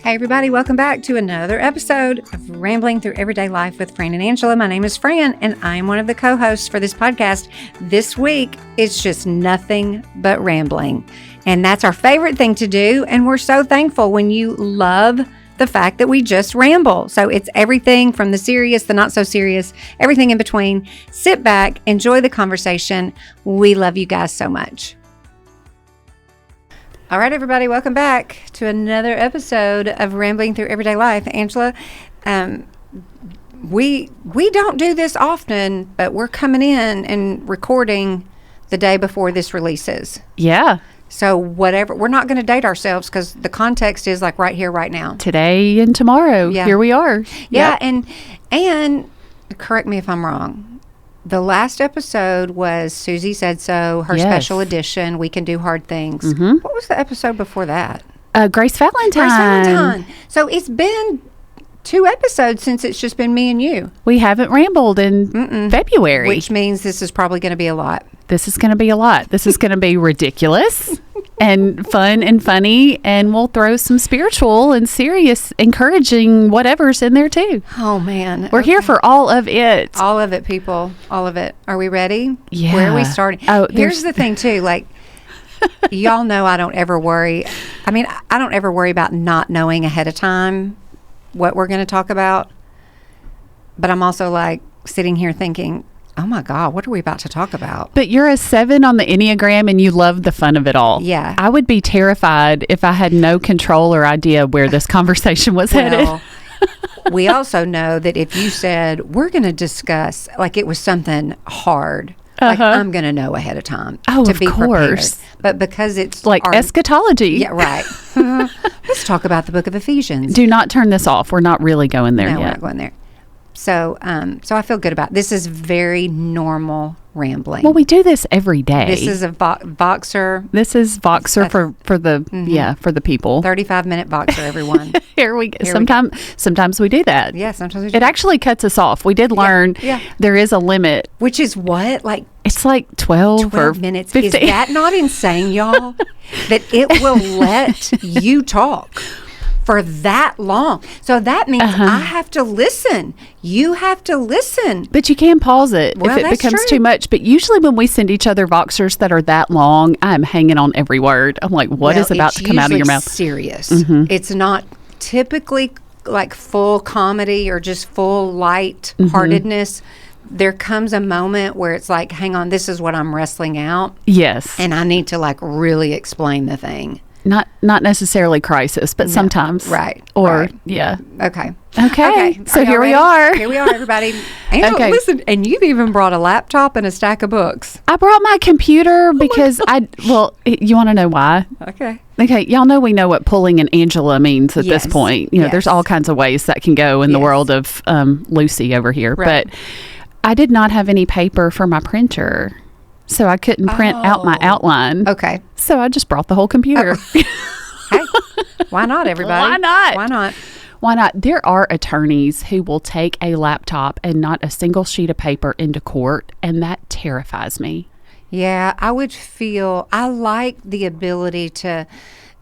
Hey everybody, welcome back to another episode of Rambling Through Everyday Life with Fran and Angela. My name is Fran and I'm one of the co-hosts for this podcast. This week, it's just nothing but rambling. And that's our favorite thing to do. And we're so thankful when you love the fact that we just ramble. So it's everything from the serious, the not so serious, everything in between. Sit back, enjoy the conversation. We love you guys so much. All right, everybody, welcome back to another episode of Rambling Through Everyday Life. Angela, we don't do this often, but we're coming in and recording the day before this releases. Yeah. So whatever, we're not going to date ourselves because the context is like right here, right now. Today and tomorrow. Yeah. Here we are. Yeah, yep. And correct me if I'm wrong. The last episode was Susie Said So, her special edition, We Can Do Hard Things. Mm-hmm. What was the episode before that? Grace Valentine. Grace Valentine. So it's been 2 episodes since it's just been me and you. We haven't rambled in February. Which means this is probably going to be a lot. This is going to be a lot. This is going to be ridiculous and fun and funny, and we'll throw some spiritual and serious, encouraging whatever's in there too. Oh, man. We're here for all of it. All of it, people. All of it. Are we ready? Yeah. Where are we starting? Oh, here's the thing too, like, y'all know I don't ever worry. I mean, I don't ever worry about not knowing ahead of time what we're going to talk about. But I'm also like sitting here thinking, oh my God, what are we about to talk about? But you're a 7 on the Enneagram and you love the fun of it all. Yeah. I would be terrified if I had no control or idea where this conversation was headed. We also know that if you said, we're going to discuss, like it was something hard, like I'm going to know ahead of time to be prepared. But because it's like eschatology. Yeah, right. Let's talk about the book of Ephesians. Do not turn this off. We're not really going there yet. We're not going there. So I feel good about it. This is very normal rambling. Well, we do this every day. This is a Voxer. This is Voxer for the for the people. 35-minute Voxer, everyone. Here we go. Sometimes we do that. Yeah, sometimes we do. It actually cuts us off. We did learn there is a limit. Which is what? Like it's like 12 or minutes. 15. Is that not insane, y'all? That it will let you talk for that long. So that means I have to listen. You have to listen. But you can pause it if it becomes true. too much. But usually when we send each other Voxers that are that long, I'm hanging on every word. I'm like, what is about to come out of your mouth? It's serious. Mm-hmm. It's not typically like full comedy or just full light-heartedness. There comes a moment where it's like, hang on, this is what I'm wrestling out. Yes. And I need to like really explain the thing. Not necessarily crisis, but sometimes. Right. Or, yeah. Okay. So here we are. Here we are, everybody. Angela, listen, and you've even brought a laptop and a stack of books. I brought my computer because you want to know why? Okay. Okay, y'all know we know what pulling an Angela means at this point. You know, there's all kinds of ways that can go in the world of Lucy over here. Right. But I did not have any paper for my printer. So I couldn't print out my outline. Okay. So I just brought the whole computer. Hey, why not, everybody? Why not? Why not? Why not? There are attorneys who will take a laptop and not a single sheet of paper into court, and that terrifies me. Yeah, I like the ability to,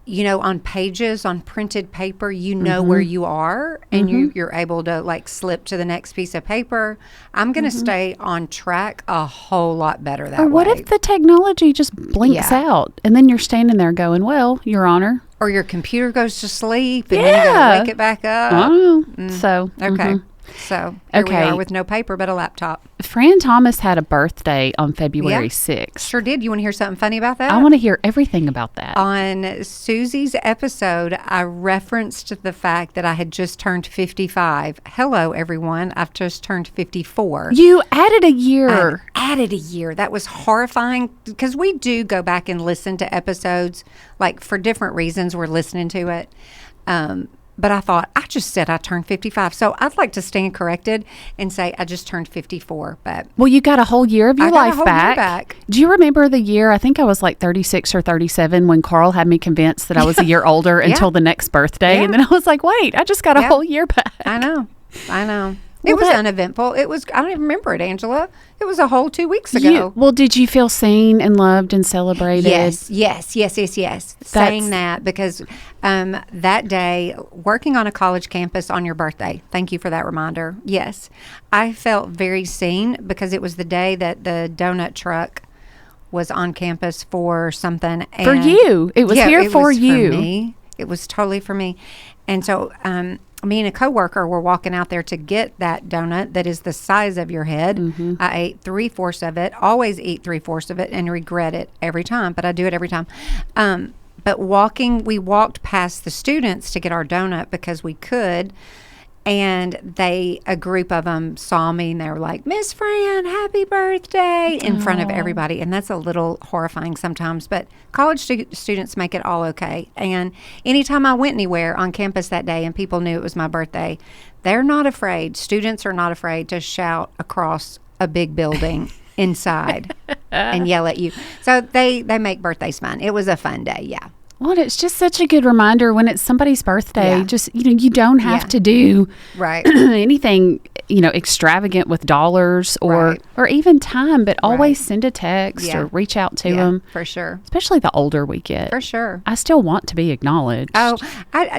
on pages, on printed paper, know where you are and you're able to like slip to the next piece of paper. I'm going to stay on track a whole lot better that way. Or what if the technology just blinks out and then you're standing there going, well, Your Honor. Or your computer goes to sleep and then you got to wake it back up. Oh, so. Okay. So here we are with no paper but a laptop. Fran Thomas had a birthday on February 6th. Sure did. You want to hear something funny about that? I want to hear everything about that. On Susie's episode, I referenced the fact that I had just turned 55. Hello, everyone. I've just turned 54. You added a year. I added a year. That was horrifying because we do go back and listen to episodes, like for different reasons we're listening to it. But I thought, I just said I turned 55. So I'd like to stand corrected and say I just turned 54. But well, you got a whole year of your life year back. Do you remember the year? I think I was like 36 or 37 when Carl had me convinced that I was a year older until the next birthday. And then I was like, wait, I just got a whole year back. I know. It was uneventful. I don't even remember it, Angela. It was a whole 2 weeks ago. Did you feel seen and loved and celebrated? Yes. Saying that because that day, working on a college campus on your birthday, thank you for that reminder. Yes, I felt very seen because it was the day that the donut truck was on campus for something. And for you. It was here for you. For me. It was totally for me. And so me and a coworker were walking out there to get that donut that is the size of your head. Mm-hmm. I ate 3/4 of it, always eat 3/4 of it, and regret it every time, but I do it every time. But we walked past the students to get our donut because we could, and a group of them saw me and they were like, "Miss Fran, happy birthday," in front of everybody. And that's a little horrifying sometimes, but college students make it all okay. And anytime I went anywhere on campus that day and people knew it was my birthday, they're not afraid. Students are not afraid to shout across a big building inside and yell at you. So they make birthdays fun. It was a fun day, yeah. Well, it's just such a good reminder when it's somebody's birthday. Yeah. Just, you don't have to do anything, extravagant with dollars or even time, but always send a text or reach out to them. For sure. Especially the older we get. For sure. I still want to be acknowledged. Oh,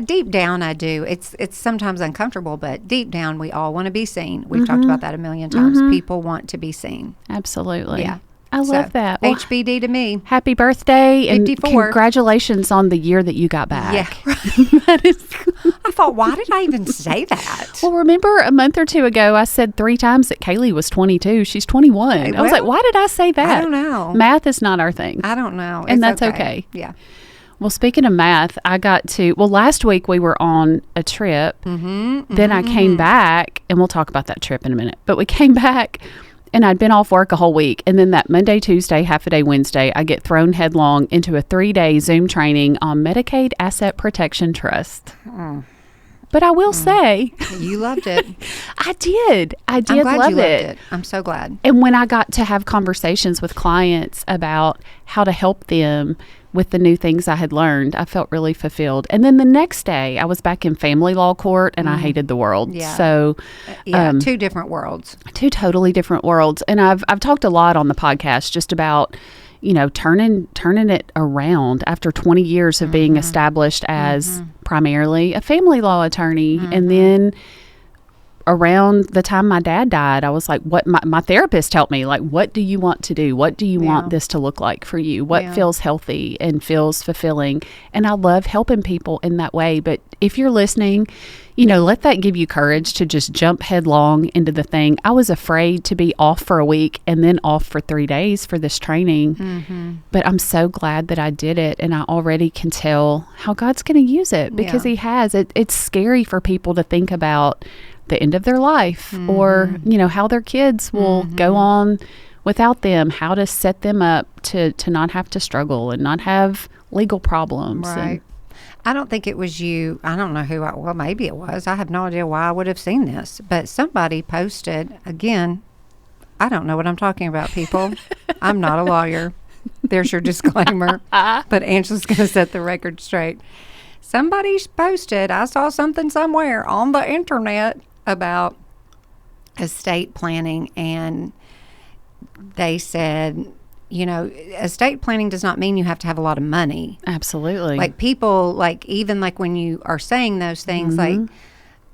deep down I do. It's sometimes uncomfortable, but deep down we all want to be seen. We've talked about that a million times. People want to be seen. Absolutely. Yeah. I love that. Well, HBD to me. Happy birthday 54. And congratulations on the year that you got back. Yeah. That is I thought, why did I even say that? Well, remember a month or two ago, I said 3 times that Hayley was 22. She's 21. I was like, why did I say that? I don't know. Math is not our thing. I don't know. And that's okay. Yeah. Well, speaking of math, last week we were on a trip. Then I came back, and we'll talk about that trip in a minute. But we came back, and I'd been off work a whole week. And then that Monday, Tuesday, half a day Wednesday, I get thrown headlong into a 3-day Zoom training on Medicaid Asset Protection Trust. But I will say, you loved it. I did. I'm glad love you loved it. I'm so glad. And when I got to have conversations with clients about how to help them with the new things I had learned, I felt really fulfilled. And then the next day, I was back in family law court, and I hated the world. Yeah. So, 2 different worlds. 2 totally different worlds. And I've talked a lot on the podcast just about, turning it around after 20 years of being established as primarily a family law attorney. And then around the time my dad died, I was like, what my therapist helped me, like, what do you want to do? What do you want this to look like for you? What feels healthy and feels fulfilling? And I love helping people in that way. But if you're listening, let that give you courage to just jump headlong into the thing. I was afraid to be off for a week and then off for 3 days for this training. But I'm so glad that I did it. And I already can tell how God's going to use it because he has. It's scary for people to think about the end of their life or, how their kids will go on without them, how to set them up to not have to struggle and not have legal problems. Right. I don't think it was you. I don't know who. Well, maybe it was. I have no idea why I would have seen this. But somebody posted, again, I don't know what I'm talking about, people. I'm not a lawyer. There's your disclaimer. But Angela's going to set the record straight. Somebody posted, I saw something somewhere on the internet about estate planning, and they said, estate planning does not mean you have to have a lot of money. Absolutely. Like people, even when you are saying those things, like,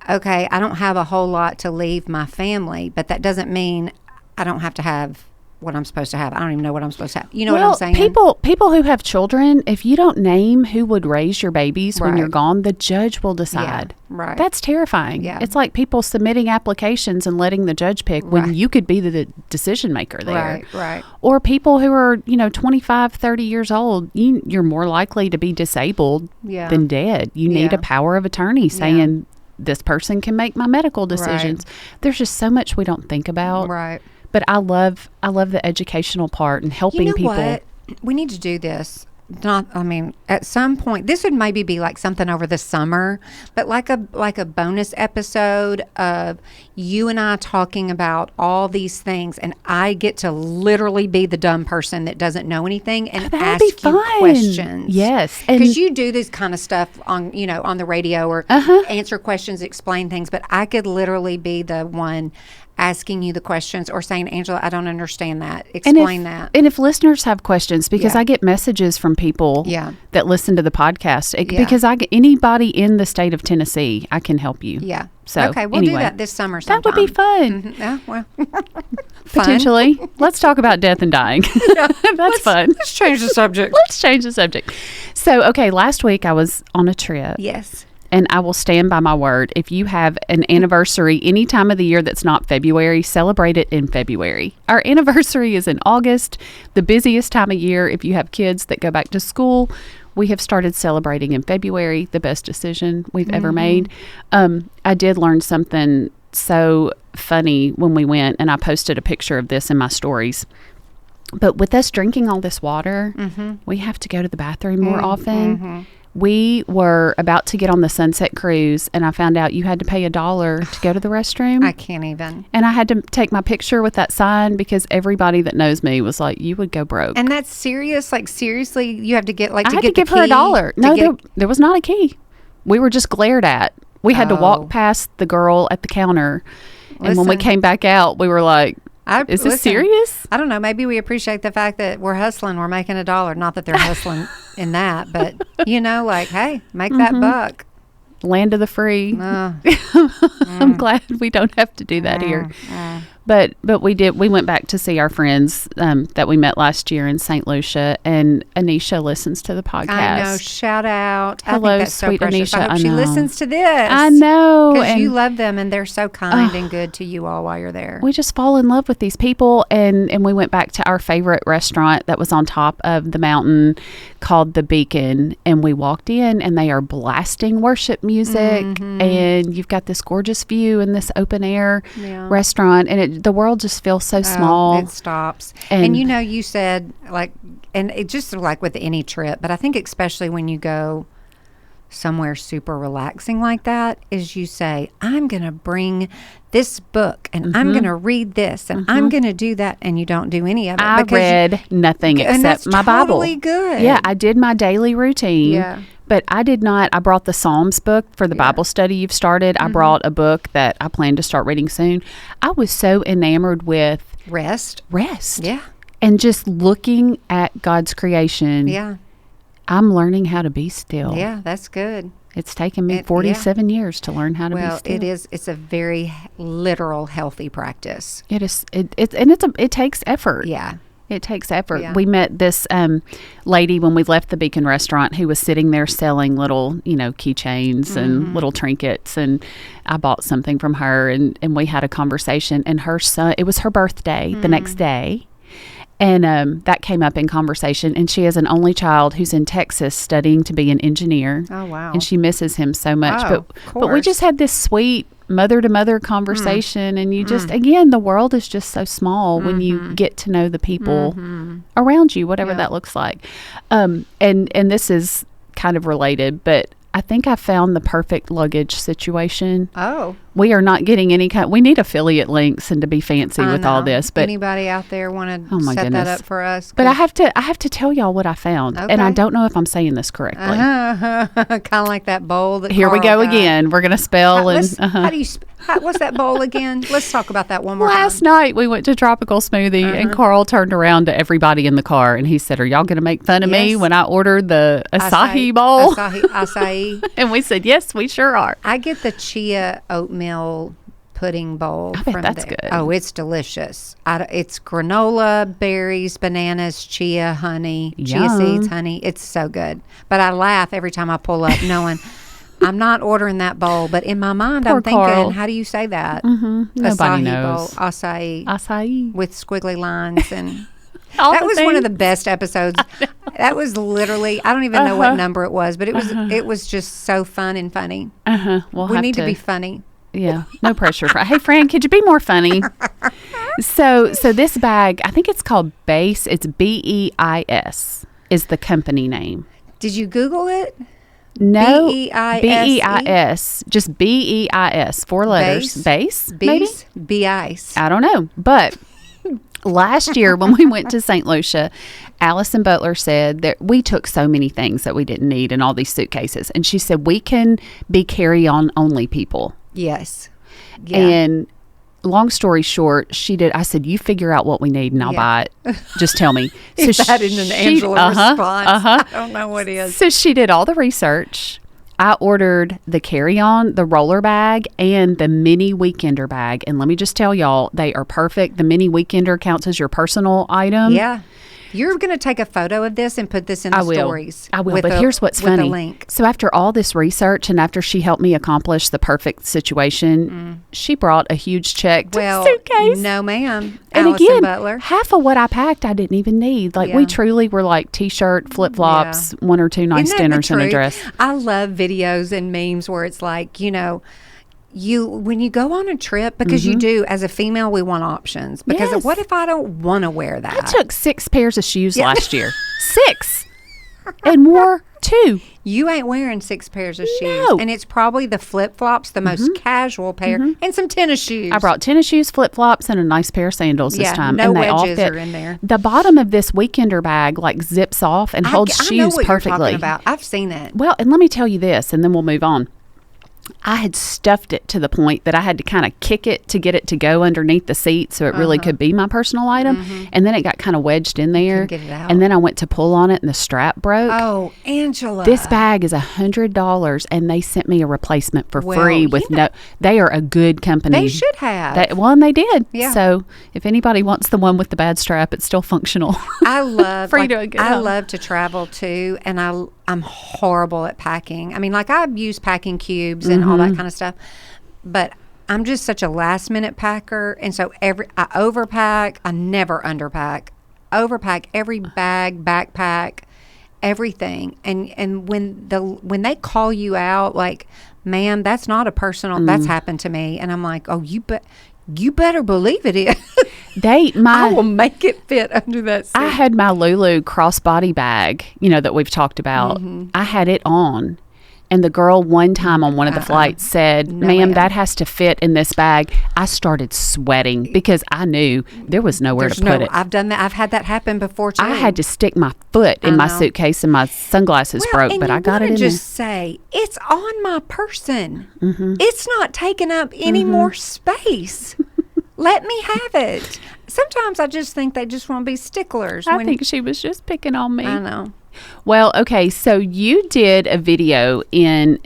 okay, I don't have a whole lot to leave my family, but that doesn't mean I don't have to have what I'm supposed to have. I don't even know what I'm supposed to have. You know what I'm saying? People who have children, if you don't name who would raise your babies when you're gone, the judge will decide. Yeah, right. That's terrifying. Yeah. It's like people submitting applications and letting the judge pick when you could be the decision maker there. Right. Or people who are, 25, 30 years old, you're more likely to be disabled than dead. You need a power of attorney saying this person can make my medical decisions. Right. There's just so much we don't think about. Right. But I love the educational part and helping people. What? We need to do this. at some point, this would maybe be like something over the summer, but like a bonus episode of you and I talking about all these things, and I get to literally be the dumb person that doesn't know anything and ask you questions. Yes. Because you do this kind of stuff on the radio or answer questions, explain things, but I could literally be the one asking you the questions or saying, Angela, I don't understand that. Explain that. And if listeners have questions, because I get messages from people that listen to the podcast, because anybody in the state of Tennessee, I can help you. Yeah. So okay, we'll do that this summer sometime. That would be fun. Mm-hmm. Yeah, well. Potentially. Let's talk about death and dying. That's fun. Let's change the subject. So, okay, last week I was on a trip. Yes. And I will stand by my word. If you have an anniversary any time of the year that's not February, celebrate it in February. Our anniversary is in August, the busiest time of year. If you have kids that go back to school, we have started celebrating in February, the best decision we've ever made. I did learn something so funny when we went, and I posted a picture of this in my stories. But with us drinking all this water, we have to go to the bathroom more often. We were about to get on the Sunset Cruise, and I found out you had to pay $1 to go to the restroom. I can't even. And I had to take my picture with that sign because everybody that knows me was like, you would go broke. And that's serious? Like, seriously, you have to get, like, I had to give her $1. No, there was not a key. We were just glared at. We had to walk past the girl at the counter. And when we came back out, we were like, is this serious? I don't know. Maybe we appreciate the fact that we're hustling. We're making $1. Not that they're hustling in that, but, like, hey, make that buck. Land of the free. I'm glad we don't have to do that here. But we went back to see our friends that we met last year in St. Lucia, and Anisha listens to the podcast. I know. Shout out. Hello, I think that's sweet so precious. Anisha. I hope she listens to this. I know. Because you love them, and they're so kind and good to you all while you're there. We just fall in love with these people, and we went back to our favorite restaurant that was on top of the mountain called The Beacon, and we walked in, and they are blasting worship music, and you've got this gorgeous view in this open air restaurant, and the world just feels so small. It stops. And you said, like, and it just like with any trip, but I think especially when you go somewhere super relaxing like that, is you say, I'm going to bring this book, and I'm going to read this, and I'm going to do that, and you don't do any of it. I read nothing except my Bible. Totally good. Yeah, I did my daily routine. Yeah. But I did not. I brought the Psalms book for the Bible study you've started. I brought a book that I plan to start reading soon. I was so enamored with rest. Yeah. And just looking at God's creation. Yeah. I'm learning how to be still. Yeah, that's good. It's taken me 47 years to learn how to be still. Well, it's a very literal, healthy practice. It is. It takes effort. Yeah. It takes effort. Yeah. We met this lady when we left the Beacon restaurant who was sitting there selling little, keychains and little trinkets. And I bought something from her, and we had a conversation. And her son, it was her birthday the next day. And that came up in conversation. And she has an only child who's in Texas studying to be an engineer. Oh, wow. And she misses him so much. Oh, but we just had this sweet mother-to-mother conversation, and you just, again, the world is just so small when you get to know the people around you, whatever that looks like. And this is kind of related, but I think I found the perfect luggage situation. Oh. We are not getting any we need affiliate links and to be fancy with all this. But anybody out there want to set that up for us? But I have to tell y'all what I found. Okay. And I don't know if I'm saying this correctly. Kind of like that bowl that Here Carl we go got. Again. We're going to spell. How do you what's that bowl again? Let's talk about that one more time. Last night we went to Tropical Smoothie, and Carl turned around to everybody in the car, and he said, are y'all going to make fun of me when I ordered the acai bowl? Acai. And we said, yes, we sure are. I get the chia oatmeal pudding bowl. I bet that's good. Oh, it's delicious. It's granola, berries, bananas, chia, honey, chia seeds, honey. It's so good. But I laugh every time I pull up knowing I'm not ordering that bowl. But in my mind, I'm thinking, Carl. how do you say that? Nobody knows. Bowl, acai. Acai. With squiggly lines and... That was one of the best episodes. That was literally, I don't even know what number it was, but it was just so fun and funny. We need to be funny. Yeah, no pressure. Hey, Fran, could you be more funny? So this bag, I think it's called Beis. It's Beis. is the company name. Did you Google it? No. Beis. Beis. Just Beis. 4 letters. Beis? Maybe? Beis. I don't know. But last year when we went to St. Lucia, Allison Butler said that we took so many things that we didn't need in all these suitcases. And she said, we can be carry-on only people. Yes. Yeah. And long story short, I said, you figure out what we need and I'll buy it. Just tell me. If that isn't an Angela response, I don't know what is. So she did all the research. I ordered the carry-on, the roller bag, and the mini weekender bag. And let me just tell y'all, they are perfect. The mini weekender counts as your personal item. Yeah. You're going to take a photo of this and put this in the stories. I will. But here's what's funny. With a link. So after all this research and after she helped me accomplish the perfect situation, she brought a huge check to the suitcase. No, ma'am. And Allison again, Butler. half of what I packed, I didn't even need. Like we truly were like T-shirt, flip-flops, 1 or 2 nice dinners and a dress. I love videos and memes where it's like, when you go on a trip, because you do, as a female, we want options. Because what if I don't want to wear that? I took 6 pairs of shoes last year. 6. And wore 2. You ain't wearing 6 pairs of shoes. No. And it's probably the flip-flops, the most casual pair, and some tennis shoes. I brought tennis shoes, flip-flops, and a nice pair of sandals this time. No and they wedges all fit. are in there. The bottom of this weekender bag zips off and holds shoes I know what perfectly. You're talking about. I've seen it. Well, and let me tell you this, and then we'll move on. I had stuffed it to the point that I had to kind of kick it to get it to go underneath the seat so it really could be my personal item. And then it got kind of wedged in there. Get it out. And then I went to pull on it and the strap broke. Oh, Angela. This bag is $100 and they sent me a replacement for free with they are a good company. They should have. And they did. Yeah. So if anybody wants the one with the bad strap, it's still functional. I love I love to travel too, and I'm horrible at packing. I mean, I use packing cubes and all that kind of stuff, but I'm just such a last minute packer, and so I overpack. I never underpack. Overpack every bag, backpack, everything. And when they call you out, like, ma'am, that's not a personal. That's happened to me, and I'm like, oh, you better believe it is. I will make it fit under that seat. I had my Lulu crossbody bag, that we've talked about. I had it on. And the girl one time on one of the flights said, ma'am, that has to fit in this bag. I started sweating because I knew there was nowhere to put it. I've done that. I've had that happen before too. I had to stick my foot in my suitcase and my sunglasses broke, but I got it in there. Just say, it's on my person. It's not taking up any more space. Let me have it. Sometimes I just think they just want to be sticklers. I think she was just picking on me. I know. Well, okay, so you did a video in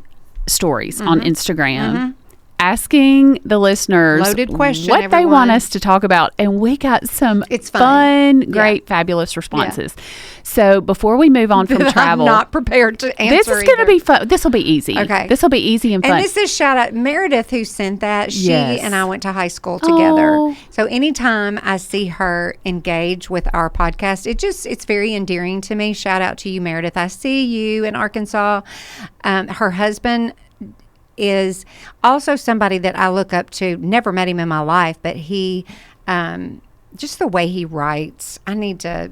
stories on Instagram asking the listeners loaded question, what they want us to talk about, and we got some great, fabulous responses. So before we move on from travel, I'm not prepared to answer. This is going to be fun. This will be easy. Okay, this will be easy and fun. And this is shout out Meredith who sent that. She and I went to high school together. So anytime I see her engage with our podcast, it's very endearing to me. Shout out to you, Meredith. I see you in Arkansas. Her husband is also somebody that I look up to. Never met him in my life, but he, just the way he writes, I need to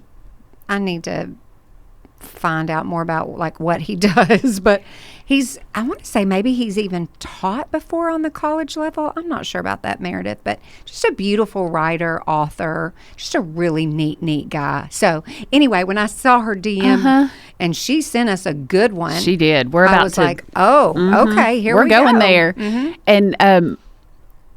find out more about what he does. But I want to say maybe he's even taught before on the college level. I'm not sure about that, Meredith, but just a beautiful writer, author, just a really neat guy. So anyway, when I saw her DM and she sent us a good one. She did. I was like, okay, here we go. We're going there. And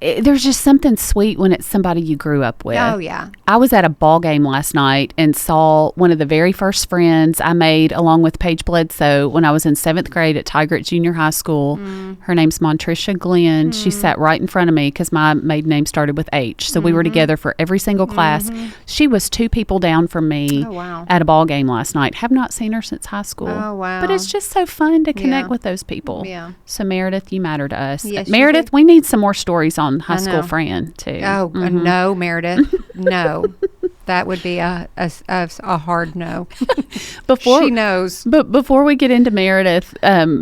there's just something sweet when it's somebody you grew up with. Oh, yeah. I was at a ball game last night and saw one of the very first friends I made along with Paige Bledsoe when I was in 7th grade at Tigert Junior High School. Her name's Montricia Glenn. She sat right in front of me because my maiden name started with H. So we were together for every single class. She was 2 people down from me at a ball game last night. Have not seen her since high school. Oh, wow. But it's just so fun to connect with those people. Yeah. So Meredith, you matter to us. Yes, Meredith, we need some more stories on high school Fran too. Oh no, Meredith, no, that would be a hard no. She knows. But before we get into Meredith,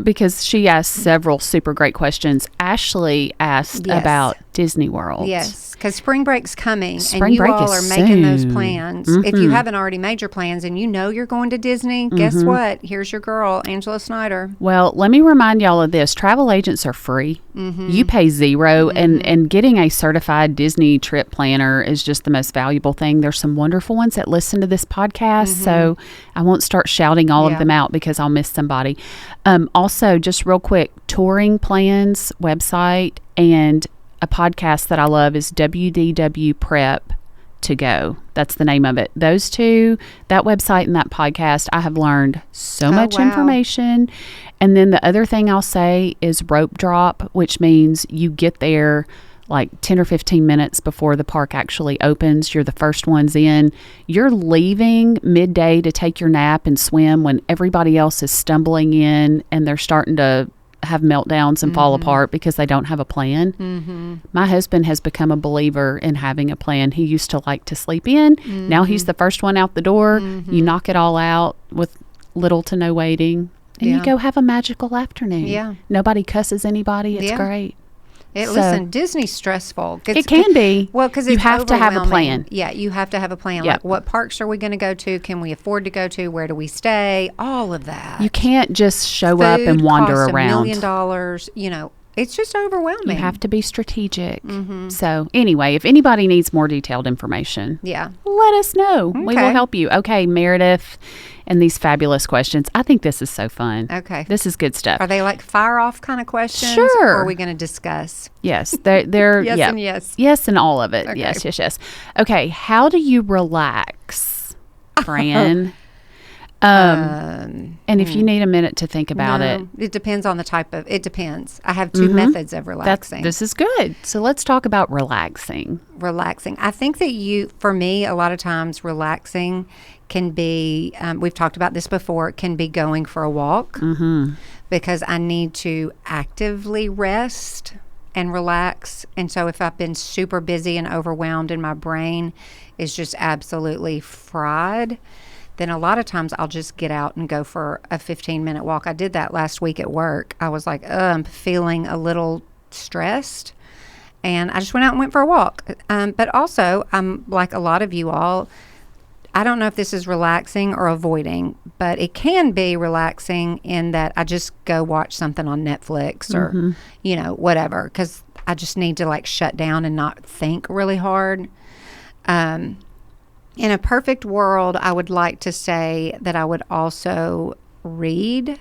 because she asked several super great questions, Ashley asked about Disney World. Yes, because spring break's coming, Spring and you break all is are making those soon. plans. If you haven't already made your plans and you know you're going to Disney, guess what? Here's your girl, Angela Snyder. Well, let me remind y'all of this. Travel agents are free. You pay zero, and getting a certified Disney trip planner is just the most valuable thing. There's some wonderful ones that listen to this podcast, so I won't start shouting all of them out because I'll miss somebody. Also, just real quick, touring plans website and a podcast that I love is WDW Prep to Go. That's the name of it. Those two, that website and that podcast, I have learned so much information. And then the other thing I'll say is rope drop, which means you get there like 10 or 15 minutes before the park actually opens. You're the first ones in. You're leaving midday to take your nap and swim when everybody else is stumbling in and they're starting to have meltdowns and fall apart because they don't have a plan. My husband has become a believer in having a plan. He used to like to sleep in. Now he's the first one out the door. You knock it all out with little to no waiting, and you go have a magical afternoon. Nobody cusses anybody. It's great. Listen, Disney's stressful. It can be. Well, because you have to have a plan. Yeah, you have to have a plan. Like, what parks are we going to go to? Can we afford to go to? Where do we stay? All of that. You can't just show up and wander around. $1 million. You know, it's just overwhelming. You have to be strategic. So anyway, if anybody needs more detailed information, let us know. Okay. We will help you. Okay, Meredith. And these fabulous questions. I think this is so fun. Okay. This is good stuff. Are they like fire off kind of questions? Sure. Or are we going to discuss? Yes. They're yes and yes. Yes and all of it. Okay. Yes. Okay. How do you relax, Fran? And if you need a minute to think about it. It depends on the type of, it depends. I have two methods of relaxing. This is good. So let's talk about relaxing. I think that for me, a lot of times relaxing can be, we've talked about this before, it can be going for a walk because I need to actively rest and relax. And so if I've been super busy and overwhelmed and my brain is just absolutely fried, then a lot of times I'll just get out and go for a 15-minute walk. I did that last week at work. I was like, I'm feeling a little stressed. And I just went out and went for a walk. But also, I'm like a lot of you all, I don't know if this is relaxing or avoiding, but it can be relaxing in that I just go watch something on Netflix or, whatever, because I just need to like shut down and not think really hard. In a perfect world, I would like to say that I would also read.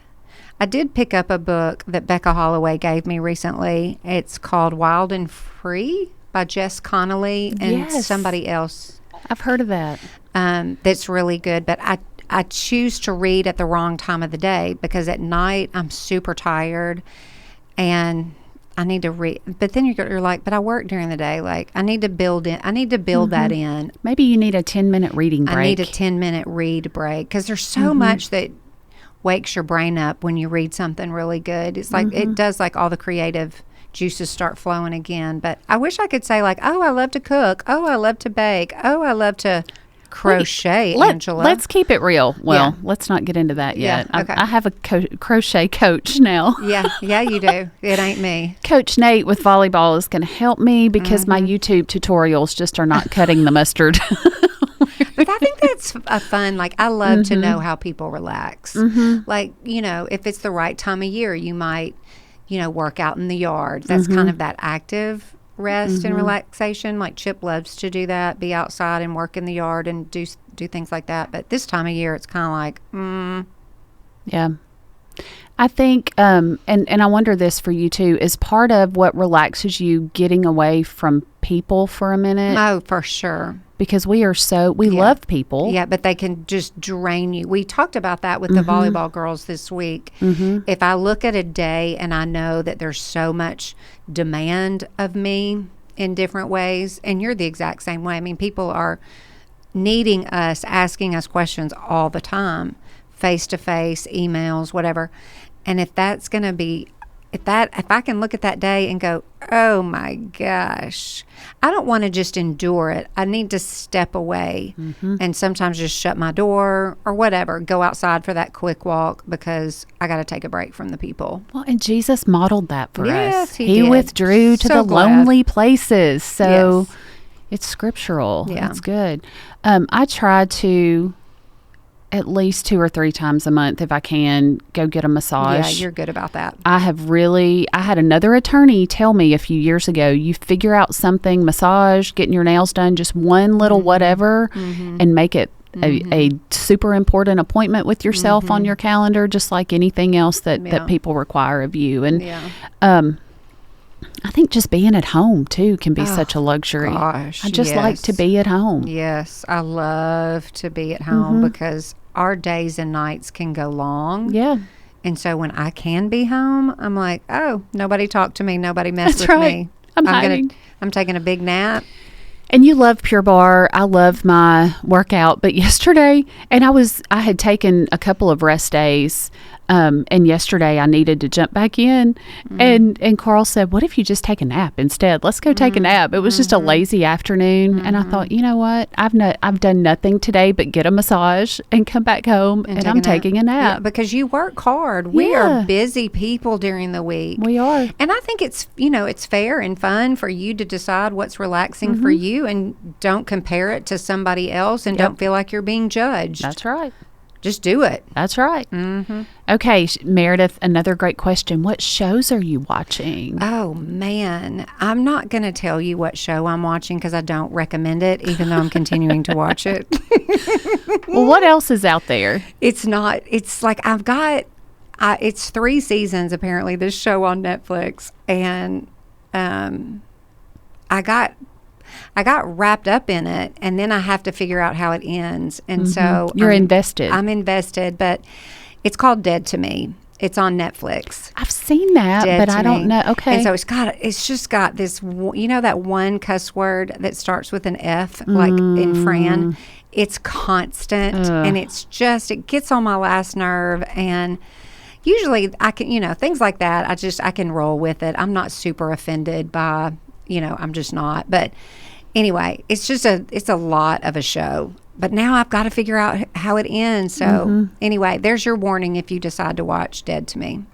I did pick up a book that Becca Holloway gave me recently. It's called Wild and Free by Jess Connoly and somebody else. I've heard of that. That's really good. But I choose to read at the wrong time of the day because at night I'm super tired and I need to read. But then you're like, but I work during the day. Like I need to build that in. Maybe you need a 10-minute reading break. I need a 10-minute read break because there's so much that wakes your brain up when you read something really good. It's like it does, like all the creative juices start flowing again. But I wish I could say like, oh, I love to cook. Oh, I love to bake. Oh, I love to crochet, Angela. Let's keep it real. Well, let's not get into that yet. Yeah, okay. I have a crochet coach now. Yeah, you do. It ain't me. Coach Nate with volleyball is going to help me because my YouTube tutorials just are not cutting the mustard. But I think that's a fun, like, I love to know how people relax. Like, if it's the right time of year, you might, work out in the yard. That's kind of that active rest and relaxation. Like Chip loves to do that, be outside and work in the yard and do things like that. But this time of year, it's kind of like, Yeah. I think, and I wonder this for you too, is part of what relaxes you getting away from people for a minute? Oh, for sure. Because we love people. Yeah, but they can just drain you. We talked about that with the volleyball girls this week. If I look at a day and I know that there's so much demand of me in different ways, and you're the exact same way. I mean, people are needing us, asking us questions all the time, face-to-face, emails, whatever. And if that's going to be if I can look at that day and go, oh my gosh, I don't want to just endure it. I need to step away and sometimes just shut my door or whatever, go outside for that quick walk because I got to take a break from the people. Well, and Jesus modeled that for us. Yes, he He did. withdrew to So the glad. lonely places. So Yes. it's scriptural. Yeah. That's good. I try to at least 2 or 3 times a month, if I can, go get a massage. Yeah, you're good about that. I had another attorney tell me a few years ago, you figure out something, massage, getting your nails done, just one little whatever, and make it a super important appointment with yourself on your calendar, just like anything else that people require of you. And I think just being at home too can be such a luxury. Gosh, I just like to be at home. Yes, I love to be at home because our days and nights can go long. Yeah. And so when I can be home, I'm like, oh, nobody talk to me. Nobody mess That's with right. me. I'm taking a big nap. And you love Pure Barre. I love my workout. But yesterday, and I had taken a couple of rest days. And yesterday I needed to jump back in, and Carl said, "What if you just take a nap instead? Let's go take a nap." It was just a lazy afternoon, and I thought, you know what? I've done nothing today but get a massage and come back home, and I'm taking a nap. Yeah, because you work hard. We are busy people during the week. We are, and I think it's it's fair and fun for you to decide what's relaxing for you, and don't compare it to somebody else, and don't feel like you're being judged. That's right. Just do it. That's right. Okay, Meredith, another great question. What shows are you watching? Oh, man. I'm not going to tell you what show I'm watching because I don't recommend it, even though I'm continuing to watch it. Well, what else is out there? It's like it's 3 seasons, apparently, this show on Netflix. And I got wrapped up in it, and then I have to figure out how it ends. And so You're invested. I'm invested, but it's called Dead to Me. It's on Netflix. I've seen that, Dead but to I don't Me. know. Okay. And so it's just got this, that one cuss word that starts with an F, like in Fran. It's constant, and it gets on my last nerve. And usually I can, things like that, I can roll with it. I'm not super offended by, I'm just not. But anyway, it's a lot of a show. But now I've got to figure out how it ends. So anyway, there's your warning if you decide to watch Dead to Me.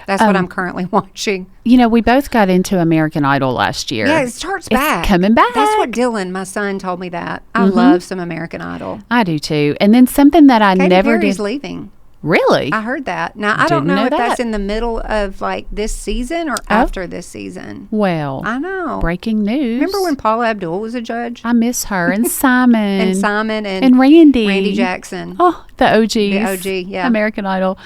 That's what I'm currently watching. We both got into American Idol last year. Yeah, it starts back. It's coming back. That's what Dylan, my son, told me that. I love some American Idol. I do too. And then something that I Katy never Perry's did. leaving. Really? I heard that. Now, I don't Didn't know know if that's that. in the middle of like this season or after this season. Well, I know. breaking news. Remember when Paula Abdul was a judge? I miss her and Simon And Simon and Randy Jackson. Oh, the OGs. The OG, yeah. American Idol.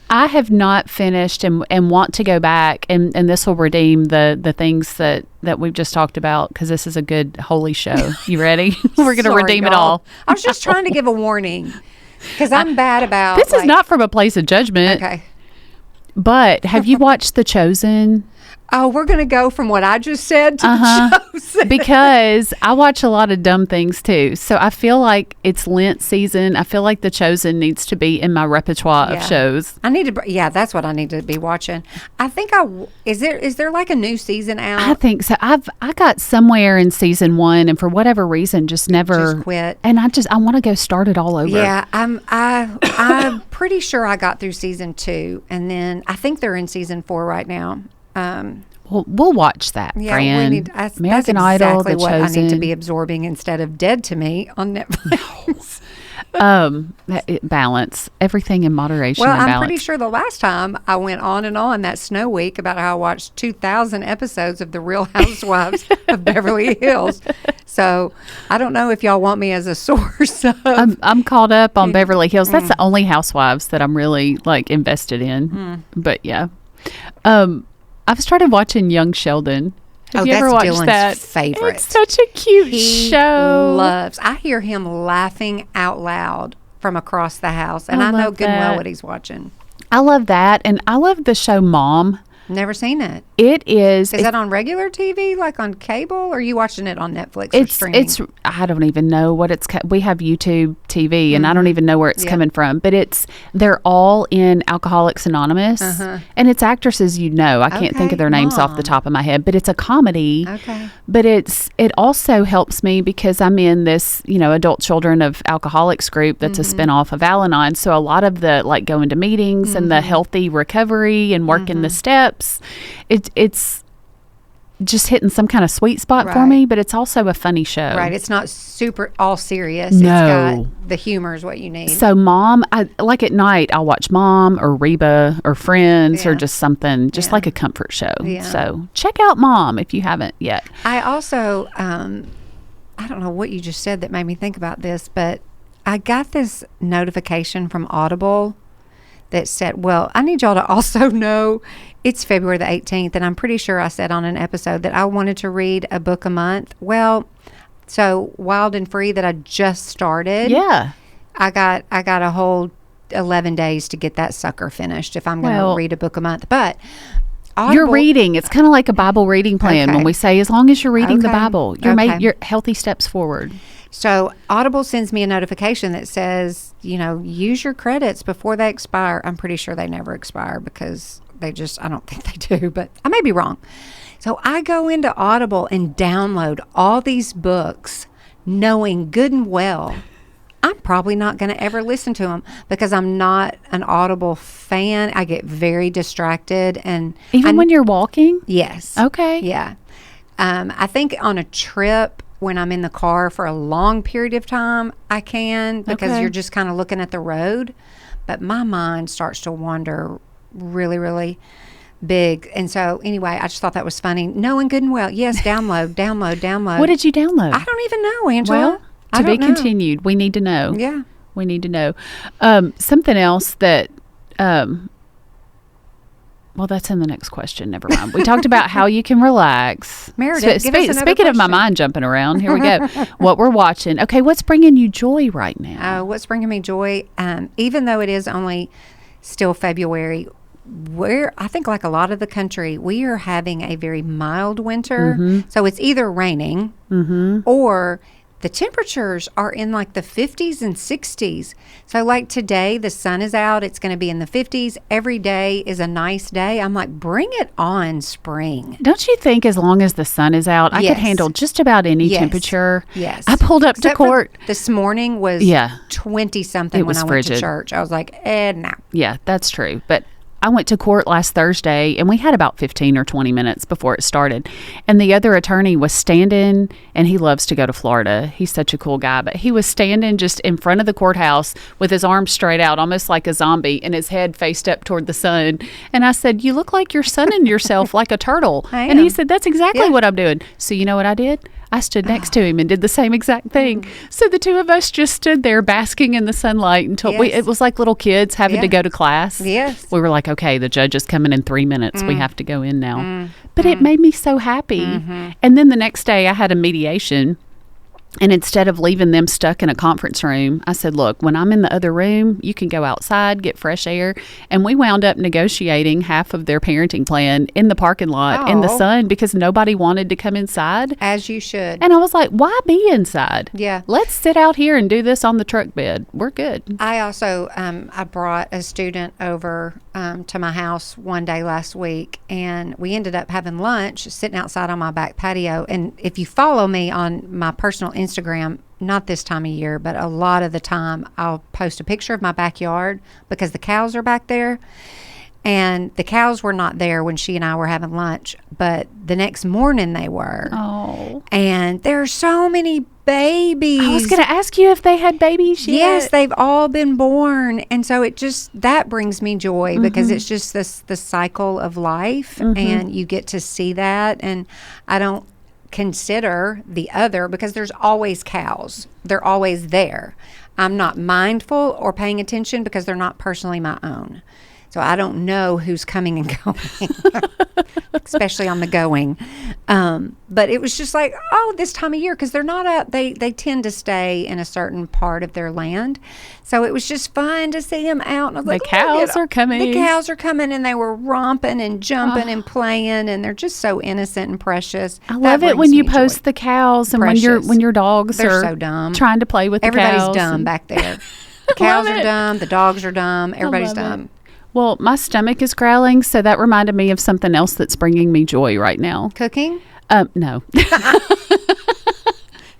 I have not finished and want to go back, and this will redeem the things that we've just talked about, because this is a good holy show. You ready? We're going to Sorry, redeem it y'all. all. I was just trying to give a warning because I'm bad about This is not from a place of judgment. Okay. But have you watched The Chosen? Oh, we're going to go from what I just said to The Chosen. Because I watch a lot of dumb things too. So I feel like it's Lent season. I feel like The Chosen needs to be in my repertoire of shows. I need to. Yeah, that's what I need to be watching. I think is there like a new season out? I think so. I got somewhere in season 1, and for whatever reason, just never quit. And I want to go start it all over. Yeah, I'm pretty sure I got through season 2, and then I think they're in season 4 right now. We'll watch that, Yeah, Fran. we need. That's American exactly Idol, The what Chosen. I need to be absorbing instead of Dead to Me on Netflix. Balance everything in moderation. Well, and I'm balance. pretty sure the last time I went on and on that snow week about how I watched 2,000 episodes of The Real Housewives of Beverly Hills. So I don't know if y'all want me as a source of. I'm caught up on Beverly Hills. That's the only Housewives that I'm really like invested in. But yeah, I've started watching Young Sheldon. Have you ever that's watched Dylan's that? favorite. It's such a cute He show. I hear him laughing out loud from across the house, and I know love good and well that. what he's watching. I love that, and I love the show Mom Never seen it. It is. Is that on regular TV, like on cable, or are you watching it on Netflix or streaming? I don't even know what it's. We have YouTube TV, and I don't even know where it's coming from. But they're all in Alcoholics Anonymous, and it's actresses I can't think of their names off the top of my head. But it's a comedy. Okay. But it also helps me because I'm in this adult children of alcoholics group that's a spinoff of Al-Anon. So a lot of the like going to meetings and the healthy recovery and working the steps, it's just hitting some kind of sweet spot for me, but it's also a funny show. Right. It's not super all serious. No. It's got the humor is what you need. So Mom, like at night, I'll watch Mom or Reba or Friends or just something, just like a comfort show. Yeah. So check out Mom if you haven't yet. I also, I don't know what you just said that made me think about this, but I got this notification from Audible that said, well, I need y'all to also know it's February the 18th, and I'm pretty sure I said on an episode that I wanted to read a book a month. Well, so Wild and Free that I just started. Yeah. I got a whole 11 days to get that sucker finished if I'm going to read a book a month. But Audible, you're reading. It's kind of like a Bible reading plan when we say as long as you're reading the Bible, you're making your healthy steps forward. So Audible sends me a notification that says, use your credits before they expire. I'm pretty sure they never expire because I don't think they do, but I may be wrong. So I go into Audible and download all these books knowing good and well I'm probably not going to ever listen to them because I'm not an Audible fan. I get very distracted. And even when you're walking? Yes. Okay. Yeah. I think on a trip when I'm in the car for a long period of time, I can because you're just kind of looking at the road. But my mind starts to wander really, really big. And so anyway, I just thought that was funny. Knowing good and well. Yes, download. What did you download? I don't even know, Angela. Well, to be continued. We need to know. Yeah. We need to know. Something else that, well, that's in the next question. Never mind. We talked about how you can relax. Meredith, speaking of my mind jumping around, here we go. What we're watching. Okay, what's bringing you joy right now? What's bringing me joy, even though it is only still February, I think like a lot of the country, we are having a very mild winter. Mm-hmm. So it's either raining or the temperatures are in like the 50s and 60s. So like today, the sun is out. It's going to be in the 50s. Every day is a nice day. I'm like, bring it on, spring. Don't you think as long as the sun is out, I could handle just about any temperature? Yes. I pulled up to court. This morning was 20-something when I went to church. I was like, no. Yeah, that's true. But I went to court last Thursday, and we had about 15 or 20 minutes before it started. And the other attorney was standing, and he loves to go to Florida. He's such a cool guy. But he was standing just in front of the courthouse with his arms straight out, almost like a zombie, and his head faced up toward the sun. And I said, you look like you're sunning yourself like a turtle. And he said, that's exactly what I'm doing. So you know what I did? I stood next to him and did the same exact thing. So the two of us just stood there basking in the sunlight until it was like little kids having to go to class. Yes. We were like, okay, the judge is coming in 3 minutes. We have to go in now. But it made me so happy. And then the next day I had a mediation. And instead of leaving them stuck in a conference room, I said, look, when I'm in the other room, you can go outside, get fresh air. And we wound up negotiating half of their parenting plan in the parking lot in the sun because nobody wanted to come inside. As you should. And I was like, why be inside? Yeah. Let's sit out here and do this on the truck bed. We're good. I also, I brought a student over to my house one day last week, and we ended up having lunch sitting outside on my back patio. And if you follow me on my personal Instagram, not this time of year, but a lot of the time, I'll post a picture of my backyard because the cows are back there. And the cows were not there when she and I were having lunch, but the next morning they were. Oh. And there are so many babies. I was going to ask you if they had babies yet. Yes, they've all been born. And so that brings me joy because it's just the cycle of life and you get to see that. And I don't consider the other because there's always cows. They're always there. I'm not mindful or paying attention because they're not personally my own. So I don't know who's coming and going, especially on the going. But it was just like, oh, this time of year, because they're not they tend to stay in a certain part of their land. So it was just fun to see them out. And I was the like, cows are coming. The cows are coming, and they were romping and jumping and playing, and they're just so innocent and precious. I love it when you post the cows and when your dogs they're are so dumb. Trying to play with the cows. Everybody's dumb back there. The cows are dumb. The dogs are dumb. Everybody's dumb. Well, my stomach is growling, so that reminded me of something else that's bringing me joy right now. Cooking? No.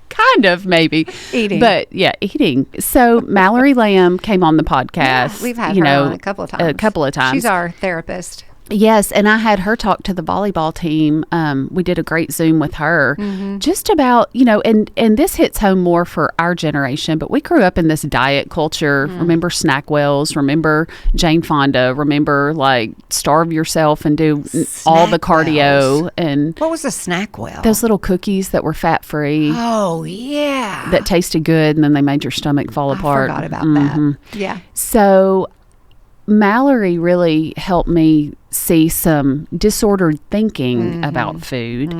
Kind of, maybe. Eating. But, yeah, eating. So, Mallory Lamm came on the podcast. Yeah, we've had her on a couple of times. She's our therapist. Yes, and I had her talk to the volleyball team. We did a great Zoom with her just about, and this hits home more for our generation, but we grew up in this diet culture. Remember Snackwells, remember Jane Fonda, remember like starve yourself and do all the cardio. And what was a Snackwell? Those little cookies that were fat-free. Oh, yeah. That tasted good, and then they made your stomach fall apart. I forgot about that. Yeah. So Mallory really helped me see some disordered thinking about food.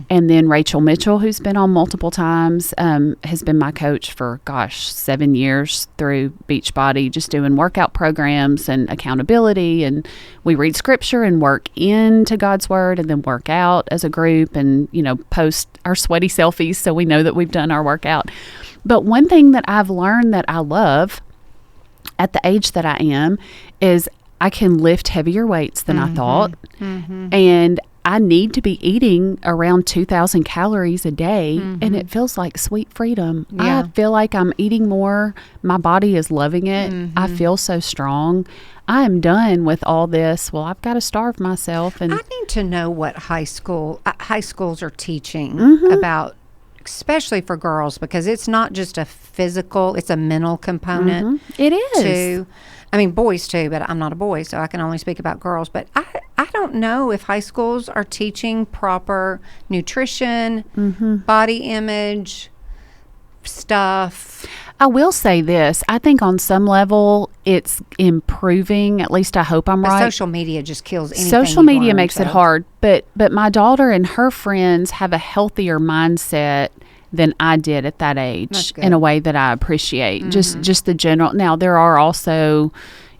And then Rachel Mitchell, who's been on multiple times, has been my coach for, 7 years through Beachbody, just doing workout programs and accountability. And we read scripture and work into God's word and then work out as a group and, post our sweaty selfies so we know that we've done our workout. But one thing that I've learned that I love at the age that I am is I can lift heavier weights than I thought. And I need to be eating around 2,000 calories a day. And it feels like sweet freedom. Yeah. I feel like I'm eating more. My body is loving it. I feel so strong. I am done with all this. Well, I've got to starve myself. And I need to know what high schools are teaching about, especially for girls, because it's not just a physical, it's a mental component. It is. Boys too, but I'm not a boy, so I can only speak about girls. But I don't know if high schools are teaching proper nutrition, body image stuff. I will say this. I think on some level it's improving. At least I hope I'm right. Social media just kills anything. Social media makes it hard. But my daughter and her friends have a healthier mindset than I did at that age in a way that I appreciate. Just the general. Now, there are also,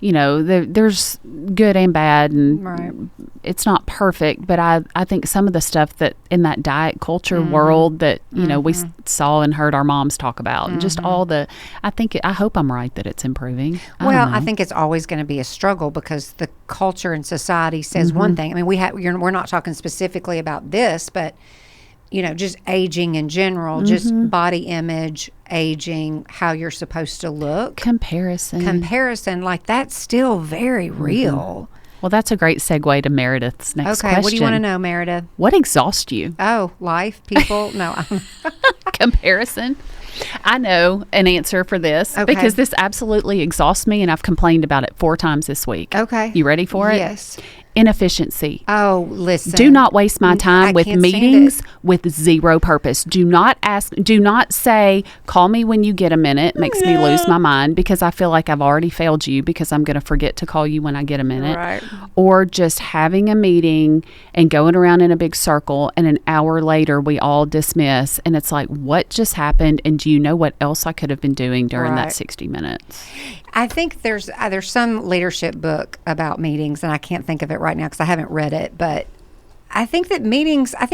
there's good and bad, and it's not perfect, but I think some of the stuff that in that diet culture world that, we saw and heard our moms talk about, and just all the, I hope I'm right that it's improving. I think it's always going to be a struggle because the culture and society says one thing. We're not talking specifically about this, but just aging in general, just body image, aging, how you're supposed to look. Comparison, like that's still very real. Well, that's a great segue to Meredith's next question. What do you want to know, Meredith? What exhausts you? Oh, life, people? No. Comparison. I know an answer for this because this absolutely exhausts me, and I've complained about it 4 times this week. Okay. You ready for it? Yes. Inefficiency. Oh, listen. Do not waste my time with meetings with zero purpose. Do not say, call me when you get a minute. Makes me lose my mind because I feel like I've already failed you because I'm going to forget to call you when I get a minute. Right. Or just having a meeting and going around in a big circle, and an hour later we all dismiss, and it's like, what just happened? And do you know what else I could have been doing during that 60 minutes? I think there's some leadership book about meetings, and I can't think of it right now because I haven't read it, but I think that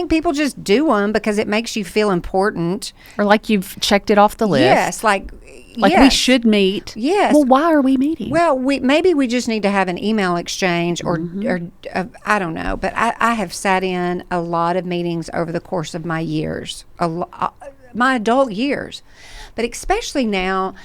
people just do them because it makes you feel important. Or like you've checked it off the list. Yes, we should meet. Yes. Well, why are we meeting? Well, maybe we just need to have an email exchange or I don't know, but I have sat in a lot of meetings over the course of my years, my adult years, but especially now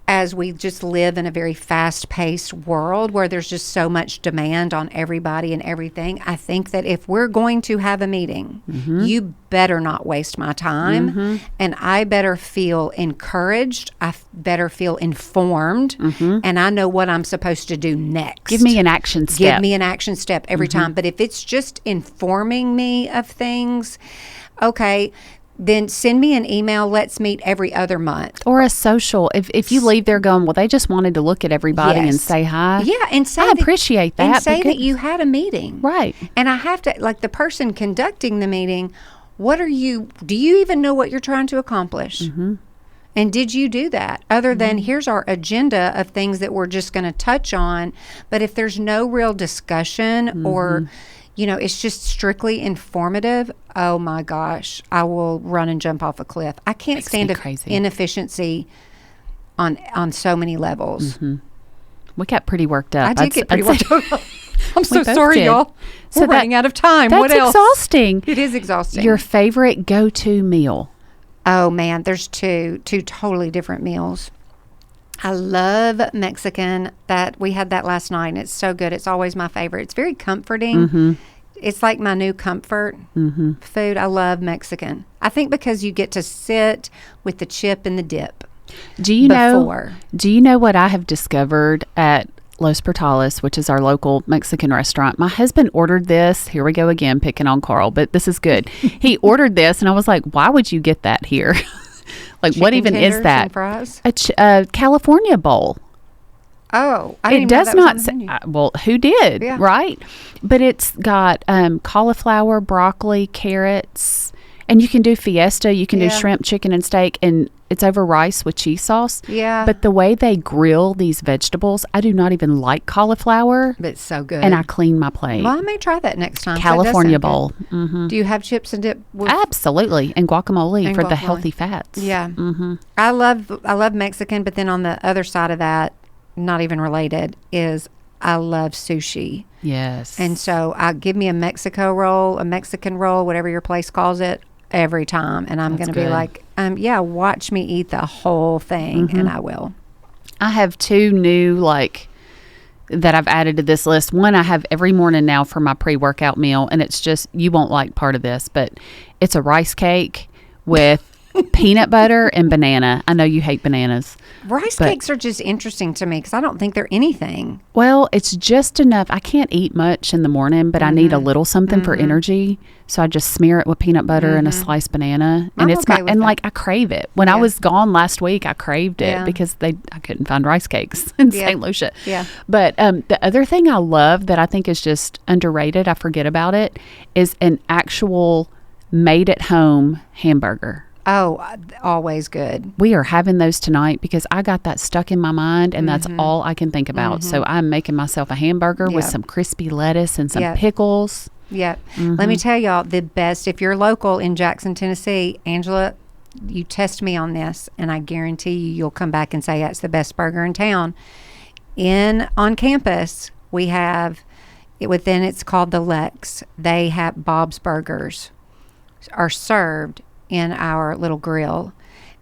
as we just live in a very fast-paced world where there's just so much demand on everybody and everything. I think that if we're going to have a meeting, you better not waste my time, and I better feel encouraged. I better feel informed, and I know what I'm supposed to do next. Give me an action step. Give me an action step every time. But if it's just informing me of things, okay, then send me an email. Let's meet every other month. Or a social. If you leave there going, well, they just wanted to look at everybody and say hi. Yeah, and say I appreciate that. And say that you had a meeting. Right. And I have to, like the person conducting the meeting, do you even know what you're trying to accomplish? Mm-hmm. And did you do that? Other than here's our agenda of things that we're just going to touch on. But if there's no real discussion or, it's just strictly informative, oh my gosh, I will run and jump off a cliff. I can't stand inefficiency on so many levels. Mm-hmm. We got pretty worked up. I did get pretty worked up. I'm so sorry, y'all. We're running out of time. That's what else? Exhausting. It is exhausting. Your favorite go-to meal? Oh, man, there's two totally different meals. I love Mexican. We had that last night, and it's so good. It's always my favorite. It's very comforting. Mm-hmm. It's like my new comfort food. I love Mexican. I think because you get to sit with the chip and the dip. Do you know what I have discovered at Los Portales, which is our local Mexican restaurant? My husband ordered this. Here we go again, picking on Carl, but this is good. He ordered this, and I was like, why would you get that here? Like, what even is that? And fries? A California bowl. Oh, I didn't it does not say. Well, who did? Yeah. Right? But it's got cauliflower, broccoli, carrots, and you can do fiesta. You can do shrimp, chicken, and steak, and it's over rice with cheese sauce. Yeah. But the way they grill these vegetables, I do not even like cauliflower. But it's so good. And I clean my plate. Well, I may try that next time. California bowl. Mm-hmm. Do you have chips and dip? Absolutely. And guacamole for the healthy fats. Yeah. Mm-hmm. I love Mexican, but then on the other side of that, not even related, is I love sushi. Yes. And so give me a Mexican roll, whatever your place calls it, every time. And I'm going to be like, watch me eat the whole thing, and I will. I have two new, that I've added to this list. One I have every morning now for my pre-workout meal, and it's just, you won't like part of this, but it's a rice cake with peanut butter and banana. I know you hate bananas. Rice cakes are just interesting to me because I don't think they're anything. Well, it's just enough. I can't eat much in the morning, but I need a little something for energy. So I just smear it with peanut butter and a sliced banana, and I crave it. When I was gone last week, I craved it because I couldn't find rice cakes in St. Lucia. Yeah. But the other thing I love that I think is just underrated, I forget about it, is an actual made at home hamburger. Oh, always good. We are having those tonight because I got that stuck in my mind, and that's all I can think about. So I'm making myself a hamburger with some crispy lettuce and some pickles. Yep. Let me tell y'all, the best, if you're local in Jackson, Tennessee, Angela, you test me on this, and I guarantee you'll come back and say that's the best burger in town. On campus, we have, it's called the Lex. They have Bob's Burgers are served in our little grill,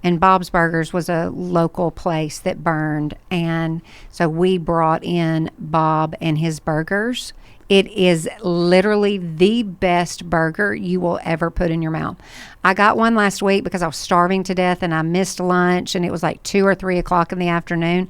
and Bob's Burgers was a local place that burned, and so we brought in Bob and his burgers. It is literally the best burger you will ever put in your mouth. I got one last week because I was starving to death and I missed lunch, and it was like 2 or 3 o'clock in the afternoon.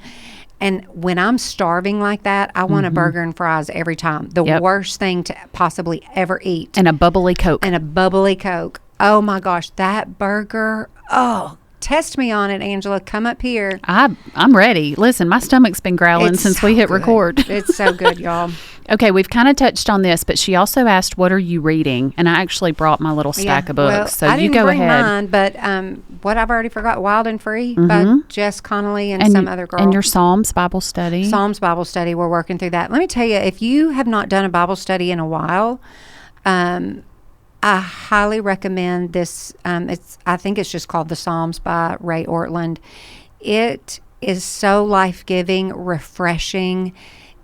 And when I'm starving like that, I want a burger and fries every time. The worst thing to possibly ever eat. And a bubbly Coke. Oh my gosh, that burger. Oh, test me on it, Angela. Come up here. I'm ready. Listen, my stomach's been growling since we hit record. It's so good, y'all. Okay, we've kind of touched on this, but she also asked, what are you reading? And I actually brought my little stack of books. So you go ahead. I didn't bring mine, but what I've already forgot, Wild and Free by Jess, Connoly, and some other girl. And your Psalms Bible study. We're working through that. Let me tell you, if you have not done a Bible study in a while, I highly recommend this. I think it's just called The Psalms by Ray Ortland. It is so life-giving, refreshing.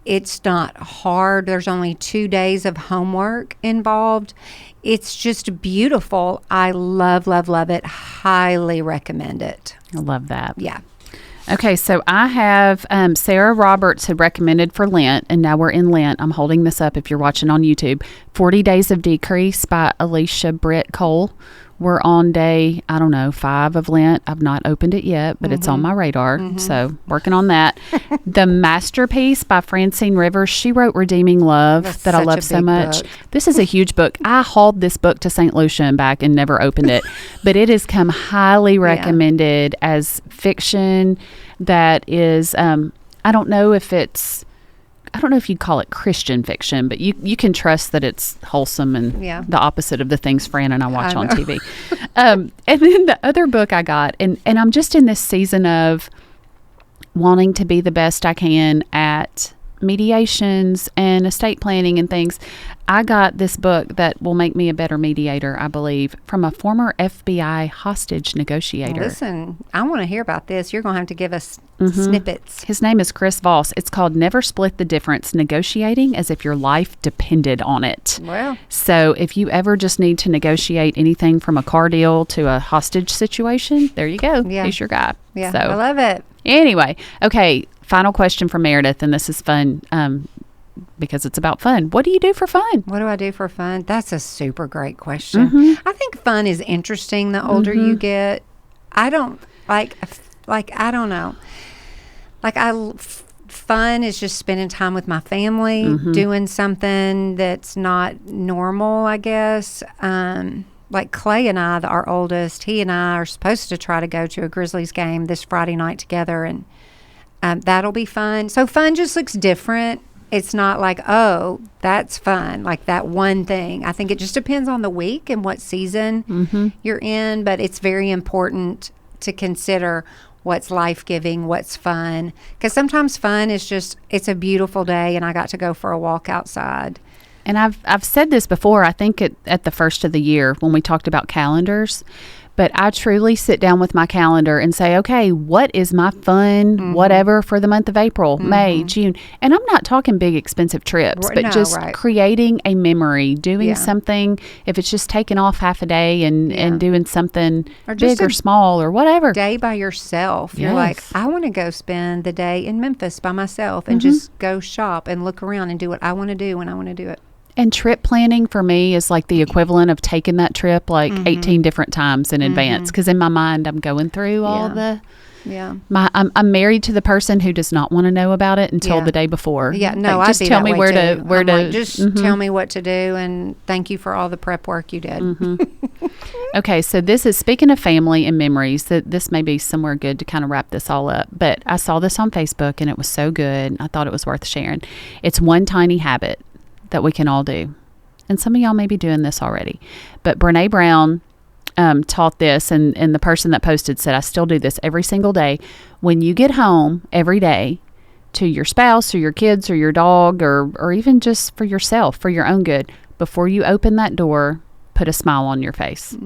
It's not hard. There's only 2 days of homework involved. It's just beautiful. I love, love, love it. Highly recommend it. I love that. Yeah. Okay, so I have Sarah Roberts had recommended for Lent, and now we're in Lent. I'm holding this up if you're watching on YouTube. 40 Days of Decrease by Alicia Britt Cole, We're on day, 5 of Lent. I've not opened it yet, but it's on my radar. So working on that. The Masterpiece by Francine Rivers. She wrote Redeeming Love that I love so much. Book. This is a huge book. I hauled this book to St. Lucia and back and never opened it, but it has come highly recommended as fiction that is, I don't know if you'd call it Christian fiction, but you can trust that it's wholesome and the opposite of the things Fran and I watch on TV. And then the other book I got, and I'm just in this season of wanting to be the best I can at mediations and estate planning and things. I got this book that will make me a better mediator, I believe, from a former FBI hostage negotiator. Listen, I want to hear about this. You're going to have to give us snippets. His name is Chris Voss. It's called Never Split the Difference, Negotiating as if your life depended on it. Well. So if you ever just need to negotiate anything from a car deal to a hostage situation, there you go. Yeah. He's your guy. Yeah, so, I love it. Anyway, okay, final question for Meredith, and this is fun. Because it's about fun. What do you do for fun? What do I do for fun? That's a super great question. I think fun is interesting the older you get. I don't I don't know. Fun is just spending time with my family, doing something that's not normal, I guess. Like Clay and I, our oldest, he and I are supposed to try to go to a Grizzlies game this Friday night together, and that'll be fun. So fun just looks different. It's not like, oh, that's fun, like that one thing. I think it just depends on the week and what season you're in, but it's very important to consider what's life-giving, what's fun. Because sometimes fun is just, it's a beautiful day and I got to go for a walk outside. And I've said this before, I think at the first of the year when we talked about calendars, but I truly sit down with my calendar and say, okay, what is my fun, whatever, for the month of April, May, June? And I'm not talking big, expensive trips, but creating a memory, doing something, if it's just taking off half a day and doing something big or small or whatever. Day by yourself. You're like, I want to go spend the day in Memphis by myself and just go shop and look around and do what I want to do when I want to do it. And trip planning for me is like the equivalent of taking that trip like 18 different times in advance. Because in my mind, I'm going through all the... I'm married to the person who does not want to know about it until the day before. Yeah, no, like, just tell me where to just tell me what to do, and thank you for all the prep work you did. Okay, so this is, speaking of family and memories, that this may be somewhere good to kind of wrap this all up. But I saw this on Facebook and it was so good. I thought it was worth sharing. It's one tiny habit that we can all do. And some of y'all may be doing this already. But Brene Brown taught this, and the person that posted said, I still do this every single day. When you get home every day to your spouse or your kids or your dog or even just for yourself, for your own good, before you open that door, put a smile on your face.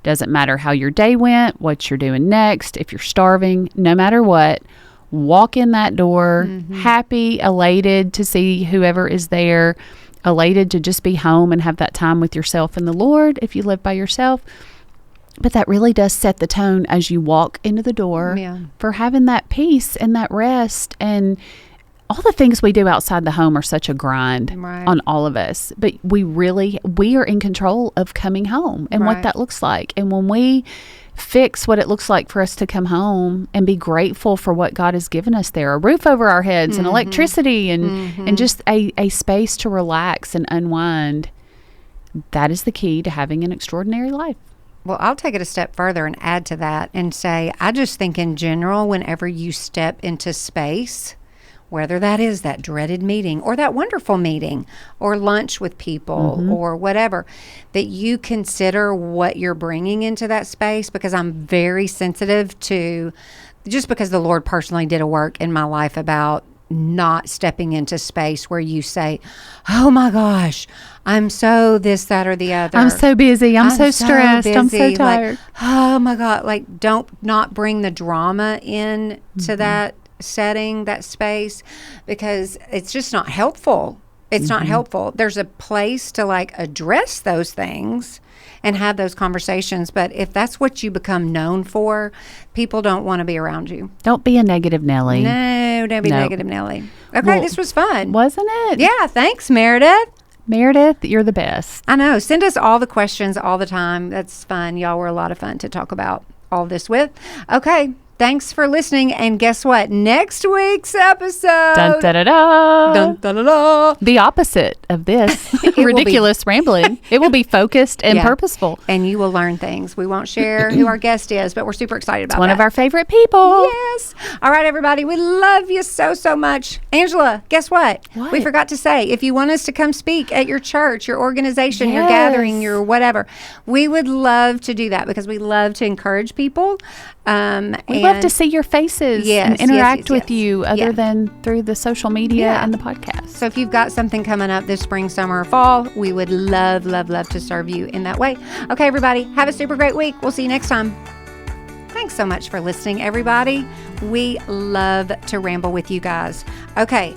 Doesn't matter how your day went, what you're doing next, if you're starving, no matter what. Walk in that door, happy, elated to see whoever is there, elated to just be home and have that time with yourself and the Lord if you live by yourself. But that really does set the tone as you walk into the door for having that peace and that rest. And all the things we do outside the home are such a grind on all of us. But we are in control of coming home and what that looks like. And when we fix what it looks like for us to come home and be grateful for what God has given us there, a roof over our heads and electricity and just a space to relax and unwind, that is the key to having an extraordinary life. Well, I'll take it a step further and add to that and say, I just think in general, whenever you step into space, whether that is that dreaded meeting or that wonderful meeting or lunch with people or whatever, that you consider what you're bringing into that space, because I'm very sensitive to, just because the Lord personally did a work in my life about not stepping into space where you say, oh my gosh, I'm so this, that, or the other. I'm so busy. I'm so stressed. Busy. I'm so tired. Like, oh my God. Like, don't not bring the drama in to that setting, that space, because it's just not helpful. It's not helpful. There's a place to like address those things and have those conversations. But if that's what you become known for, people don't want to be around you. Don't be a negative Nelly. No, don't be negative Nelly. Okay, well, this was fun. Wasn't it? Yeah, thanks, Meredith. Meredith, you're the best. I know. Send us all the questions all the time. That's fun. Y'all were a lot of fun to talk about all this with. Okay. Thanks for listening. And guess what? Next week's episode. Dun, da, da, da. Dun, da, da, da. The opposite of this ridiculous rambling. It will be focused and purposeful. And you will learn things. We won't share who our guest is, but we're super excited about It's one that. of our favorite people. Yes. All right, everybody. We love you so, so much. Angela, guess what? We forgot to say, if you want us to come speak at your church, your organization, your gathering, your whatever, we would love to do that because we love to encourage people. We love to see your faces and interact with you other than through the social media and the podcast. So if you've got something coming up this spring, summer, or fall, we would love, love, love to serve you in that way. Okay, everybody, have a super great week. We'll see you next time. Thanks so much for listening, everybody. We love to ramble with you guys. Okay.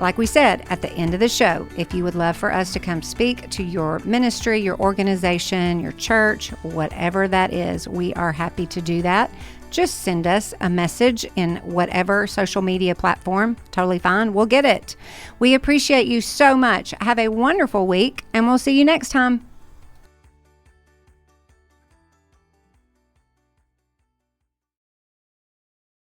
Like we said at the end of the show, if you would love for us to come speak to your ministry, your organization, your church, whatever that is, we are happy to do that. Just send us a message in whatever social media platform. Totally fine. We'll get it. We appreciate you so much. Have a wonderful week, and we'll see you next time.